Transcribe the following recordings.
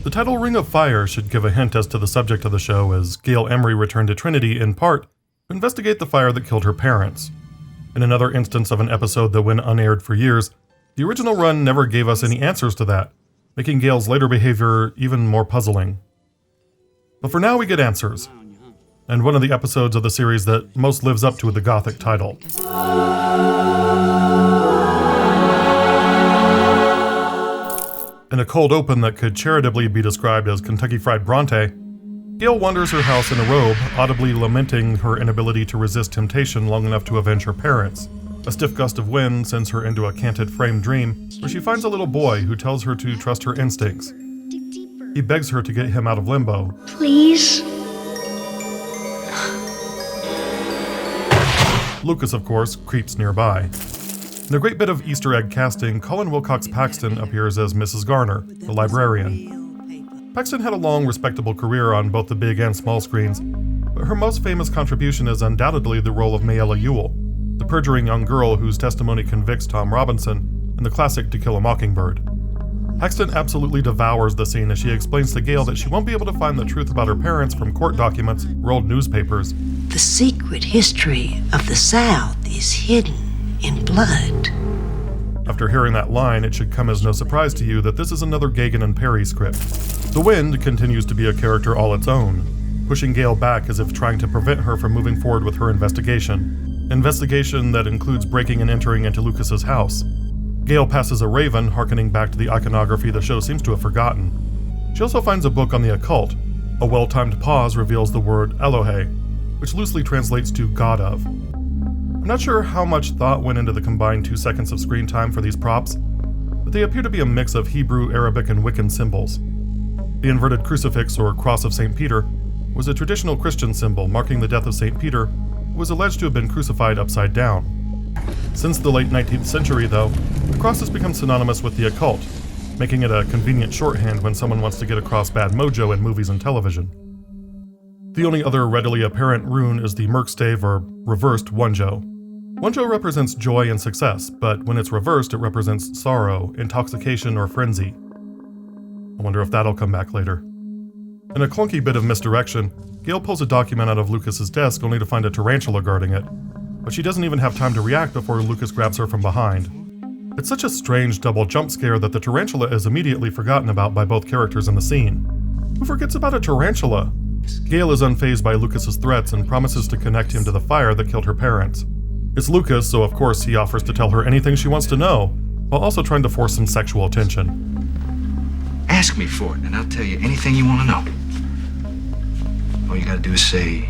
The title Ring of Fire should give a hint as to the subject of the show, as Gail Emory returned to Trinity in part to investigate the fire that killed her parents. In another instance of an episode that went unaired for years, the original run never gave us any answers to that, making Gail's later behavior even more puzzling. But for now we get answers, and one of the episodes of the series that most lives up to the Gothic title. In a cold open that could charitably be described as Kentucky Fried Bronte, Gail wanders her house in a robe, audibly lamenting her inability to resist temptation long enough to avenge her parents. A stiff gust of wind sends her into a canted frame dream, where she finds a little boy who tells her to trust her instincts. He begs her to get him out of limbo. Please? Lucas, of course, creeps nearby. In a great bit of Easter egg casting, Collin Wilcox Paxton appears as Mrs. Gardner, the librarian. Paxton had a long, respectable career on both the big and small screens, but her most famous contribution is undoubtedly the role of Mayella Ewell, the perjuring young girl whose testimony convicts Tom Robinson in the classic To Kill a Mockingbird. Paxton absolutely devours the scene as she explains to Gail that she won't be able to find the truth about her parents from court documents or old newspapers. The secret history of the South is hidden in blood. After hearing that line, it should come as no surprise to you that this is another Gaghan and Perry script. The Wind continues to be a character all its own, pushing Gail back as if trying to prevent her from moving forward with her investigation. An investigation that includes breaking and entering into Lucas's house. Gail passes a raven, hearkening back to the iconography the show seems to have forgotten. She also finds a book on the occult. A well-timed pause reveals the word Elohe, which loosely translates to God of. I'm not sure how much thought went into the combined 2 seconds of screen time for these props, but they appear to be a mix of Hebrew, Arabic, and Wiccan symbols. The inverted crucifix, or cross of St. Peter, was a traditional Christian symbol marking the death of St. Peter, who was alleged to have been crucified upside down. Since the late 19th century, though, the cross has become synonymous with the occult, making it a convenient shorthand when someone wants to get across bad mojo in movies and television. The only other readily apparent rune is the Merkstave, or reversed Wonjo. Wonjo represents joy and success, but when it's reversed, it represents sorrow, intoxication, or frenzy. I wonder if that'll come back later. In a clunky bit of misdirection, Gail pulls a document out of Lucas's desk only to find a tarantula guarding it, but she doesn't even have time to react before Lucas grabs her from behind. It's such a strange double jump scare that the tarantula is immediately forgotten about by both characters in the scene. Who forgets about a tarantula? Gail is unfazed by Lucas's threats and promises to connect him to the fire that killed her parents. It's Lucas, so of course he offers to tell her anything she wants to know, while also trying to force some sexual attention. Ask me for it, and I'll tell you anything you want to know. All you gotta do is say,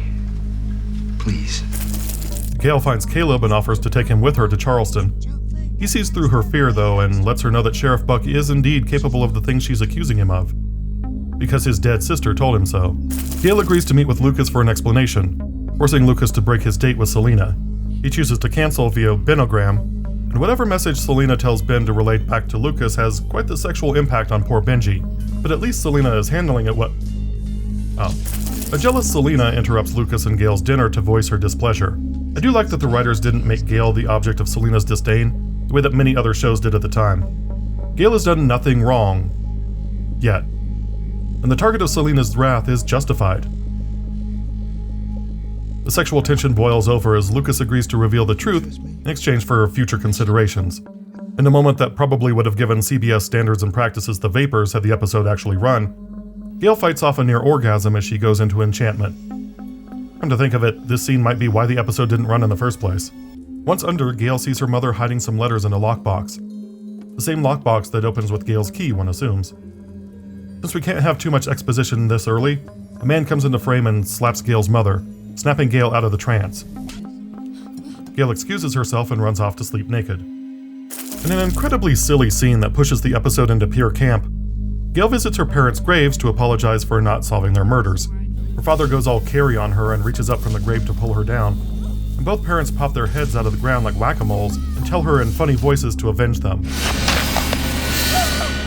please. Gail finds Caleb and offers to take him with her to Charleston. He sees through her fear, though, and lets her know that Sheriff Buck is indeed capable of the things she's accusing him of, because his dead sister told him so. Gail agrees to meet with Lucas for an explanation, forcing Lucas to break his date with Selena. He chooses to cancel via Benogram, and whatever message Selena tells Ben to relate back to Lucas has quite the sexual impact on poor Benji, but at least Selena is handling it A jealous Selena interrupts Lucas and Gail's dinner to voice her displeasure. I do like that the writers didn't make Gail the object of Selena's disdain, the way that many other shows did at the time. Gail has done nothing wrong. Yet. And the target of Selena's wrath is justified. The sexual tension boils over as Lucas agrees to reveal the truth in exchange for future considerations. In a moment that probably would have given CBS Standards and Practices the vapors had the episode actually run, Gail fights off a near orgasm as she goes into enchantment. Come to think of it, this scene might be why the episode didn't run in the first place. Once under, Gail sees her mother hiding some letters in a lockbox. The same lockbox that opens with Gail's key, one assumes. Since we can't have too much exposition this early, a man comes into frame and slaps Gail's mother, snapping Gail out of the trance. Gail excuses herself and runs off to sleep naked. In an incredibly silly scene that pushes the episode into pure camp, Gail visits her parents' graves to apologize for not solving their murders. Her father goes all Carrie on her and reaches up from the grave to pull her down, and both parents pop their heads out of the ground like whack-a-moles and tell her in funny voices to avenge them.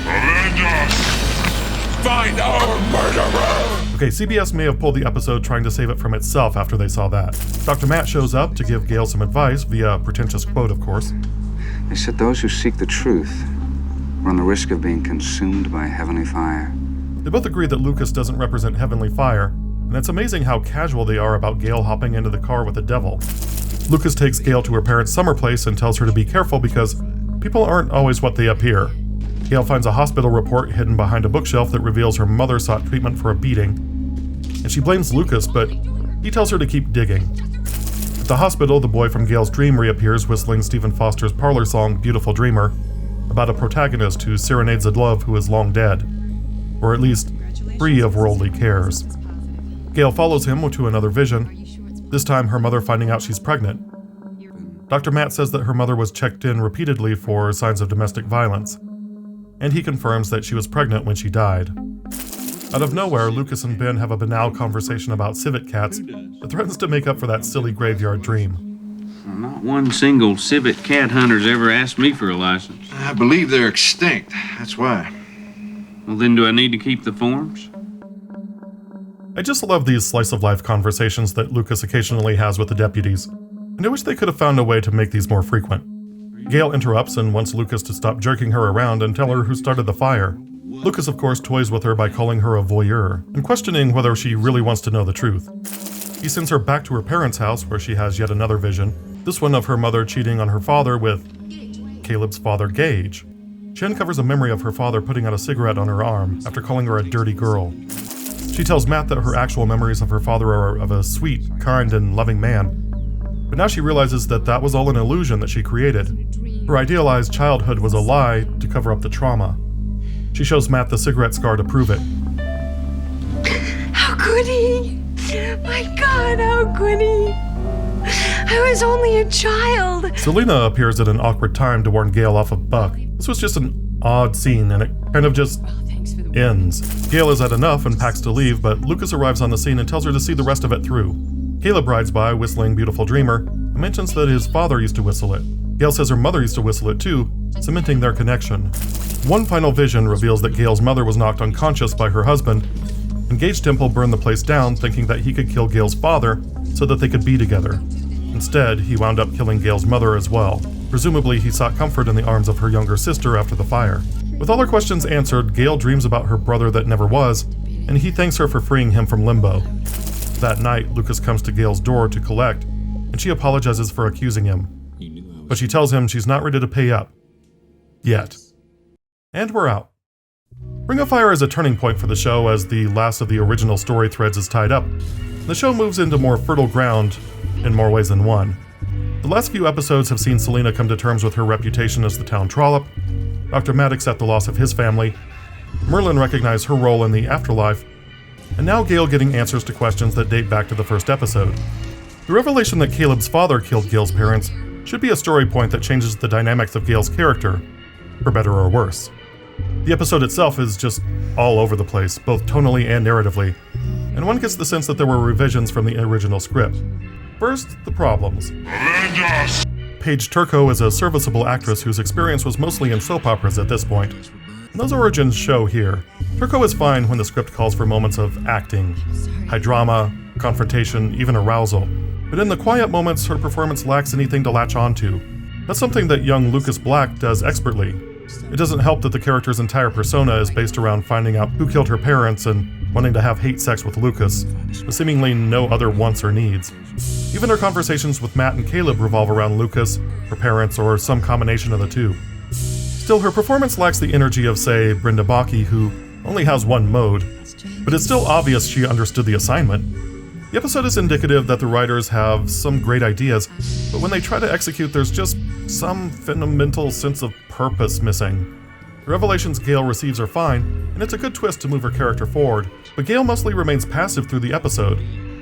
Avenge us! Find our murderer! Okay, CBS may have pulled the episode trying to save it from itself after they saw that. Dr. Matt shows up to give Gail some advice, via a pretentious quote, of course. They said those who seek the truth run the risk of being consumed by heavenly fire. They both agree that Lucas doesn't represent heavenly fire, and it's amazing how casual they are about Gail hopping into the car with the devil. Lucas takes Gail to her parents' summer place and tells her to be careful because people aren't always what they appear. Gail finds a hospital report hidden behind a bookshelf that reveals her mother sought treatment for a beating, and she blames Lucas, but he tells her to keep digging. At the hospital, the boy from Gail's dream reappears whistling Stephen Foster's parlor song Beautiful Dreamer, about a protagonist who serenades a love who is long dead, or at least free of worldly cares. Gail follows him to another vision, this time her mother finding out she's pregnant. Dr. Matt says that her mother was checked in repeatedly for signs of domestic violence, and he confirms that she was pregnant when she died. Out of nowhere, Lucas and Ben have a banal conversation about civet cats that threatens to make up for that silly graveyard dream. Well, not one single civet cat hunter's ever asked me for a license. I believe they're extinct. That's why. Well, then do I need to keep the forms? I just love these slice-of-life conversations that Lucas occasionally has with the deputies, and I wish they could have found a way to make these more frequent. Gail interrupts and wants Lucas to stop jerking her around and tell her who started the fire. Lucas, of course, toys with her by calling her a voyeur and questioning whether she really wants to know the truth. He sends her back to her parents' house where she has yet another vision, this one of her mother cheating on her father with Caleb's father, Gage. She uncovers a memory of her father putting out a cigarette on her arm after calling her a dirty girl. She tells Matt that her actual memories of her father are of a sweet, kind, and loving man, but now she realizes that that was all an illusion that she created. Her idealized childhood was a lie to cover up the trauma. She shows Matt the cigarette scar to prove it. How could he? My God, how could he? I was only a child. Selena appears at an awkward time to warn Gail off of Buck. This was just an odd scene, and it kind of just ends. Gail has had enough and packs to leave, but Lucas arrives on the scene and tells her to see the rest of it through. Caleb rides by, whistling Beautiful Dreamer, and mentions that his father used to whistle it. Gail says her mother used to whistle it too, cementing their connection. One final vision reveals that Gail's mother was knocked unconscious by her husband, and Gage Temple burned the place down thinking that he could kill Gail's father so that they could be together. Instead, he wound up killing Gail's mother as well. Presumably, he sought comfort in the arms of her younger sister after the fire. With all her questions answered, Gail dreams about her brother that never was, and he thanks her for freeing him from limbo. That night, Lucas comes to Gail's door to collect, and she apologizes for accusing him. But she tells him she's not ready to pay up. Yet. And we're out. Ring of Fire is a turning point for the show as the last of the original story threads is tied up. The show moves into more fertile ground in more ways than one. The last few episodes have seen Selena come to terms with her reputation as the town trollop, Dr. Matt accept the loss of his family, Merlyn recognize her role in the afterlife, and now Gail getting answers to questions that date back to the first episode. The revelation that Caleb's father killed Gail's parents should be a story point that changes the dynamics of Gail's character, for better or worse. The episode itself is just all over the place, both tonally and narratively, and one gets the sense that there were revisions from the original script. First, the problems. Paige Turco is a serviceable actress whose experience was mostly in soap operas at this point, and those origins show here. Turco is fine when the script calls for moments of acting, high drama, confrontation, even arousal, but in the quiet moments her performance lacks anything to latch onto. That's something that young Lucas Black does expertly. It doesn't help that the character's entire persona is based around finding out who killed her parents and wanting to have hate sex with Lucas, with seemingly no other wants or needs. Even her conversations with Matt and Caleb revolve around Lucas, her parents, or some combination of the two. Still, her performance lacks the energy of, say, Brenda Bakke, who only has one mode, but it's still obvious she understood the assignment. The episode is indicative that the writers have some great ideas, but when they try to execute, there's just some fundamental sense of purpose missing. The revelations Gail receives are fine, and it's a good twist to move her character forward, but Gail mostly remains passive through the episode.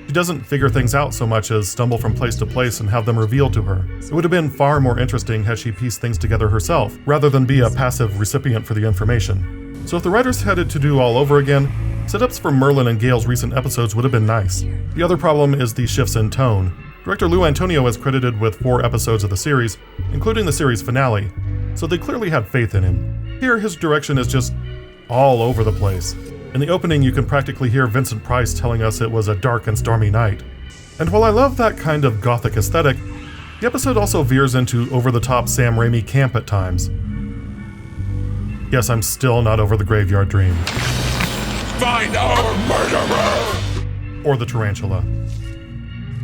She doesn't figure things out so much as stumble from place to place and have them revealed to her. It would have been far more interesting had she pieced things together herself, rather than be a passive recipient for the information. So if the writers had it to do all over again, setups for Merlyn and Gail's recent episodes would have been nice. The other problem is the shifts in tone. Director Lou Antonio is credited with 4 episodes of the series, including the series finale, so they clearly had faith in him. Here, his direction is just all over the place. In the opening, you can practically hear Vincent Price telling us it was a dark and stormy night. And while I love that kind of Gothic aesthetic, the episode also veers into over-the-top Sam Raimi camp at times. Yes, I'm still not over the graveyard dream. Find our murderer! Or the tarantula.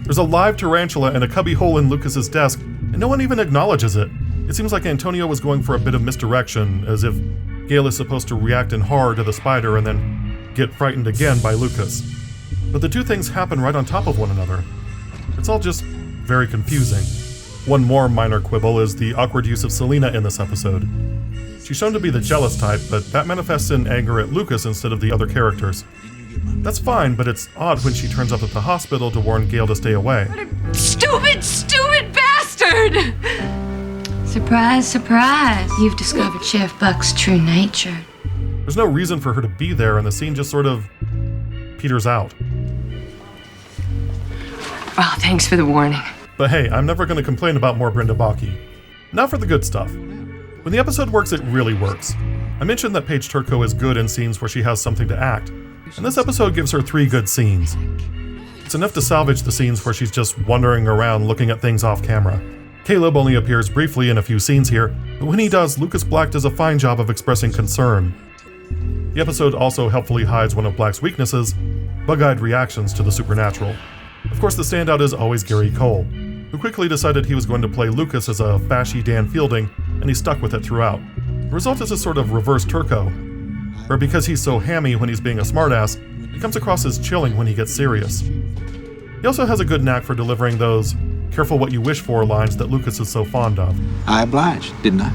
There's a live tarantula in a cubby hole in Lucas's desk, and no one even acknowledges it. It seems like Antonio was going for a bit of misdirection, as if Gail is supposed to react in horror to the spider and then get frightened again by Lucas. But the two things happen right on top of one another. It's all just very confusing. One more minor quibble is the awkward use of Selena in this episode. She's shown to be the jealous type, but that manifests in anger at Lucas instead of the other characters. That's fine, but it's odd when she turns up at the hospital to warn Gail to stay away. What a stupid bastard! Surprise, surprise. You've discovered Sheriff Buck's true nature. There's no reason for her to be there, and the scene just sort of peters out. Well, thanks for the warning. But hey, I'm never going to complain about more Brenda Bakke. Now for the good stuff. When the episode works, it really works. I mentioned that Paige Turco is good in scenes where she has something to act, and this episode gives her 3 good scenes. It's enough to salvage the scenes where she's just wandering around looking at things off camera. Caleb only appears briefly in a few scenes here, but when he does, Lucas Black does a fine job of expressing concern. The episode also helpfully hides one of Black's weaknesses, bug-eyed reactions to the supernatural. Of course, the standout is always Gary Cole, who quickly decided he was going to play Lucas as a fashy Dan Fielding, and he stuck with it throughout. The result is a sort of reverse Turco, where because he's so hammy when he's being a smartass, he comes across as chilling when he gets serious. He also has a good knack for delivering those careful what you wish for lines that Lucas is so fond of. I obliged, didn't I?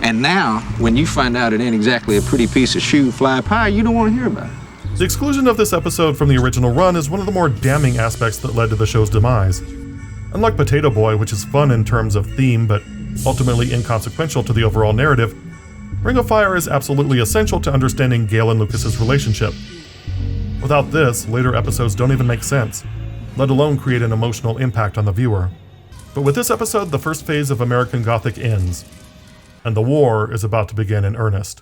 And now, when you find out it ain't exactly a pretty piece of shoe fly pie, you don't want to hear about it. The exclusion of this episode from the original run is one of the more damning aspects that led to the show's demise. Unlike Potato Boy, which is fun in terms of theme but ultimately inconsequential to the overall narrative, Ring of Fire is absolutely essential to understanding Gail and Lucas's relationship. Without this, later episodes don't even make sense, let alone create an emotional impact on the viewer. But with this episode, the first phase of American Gothic ends, and the war is about to begin in earnest.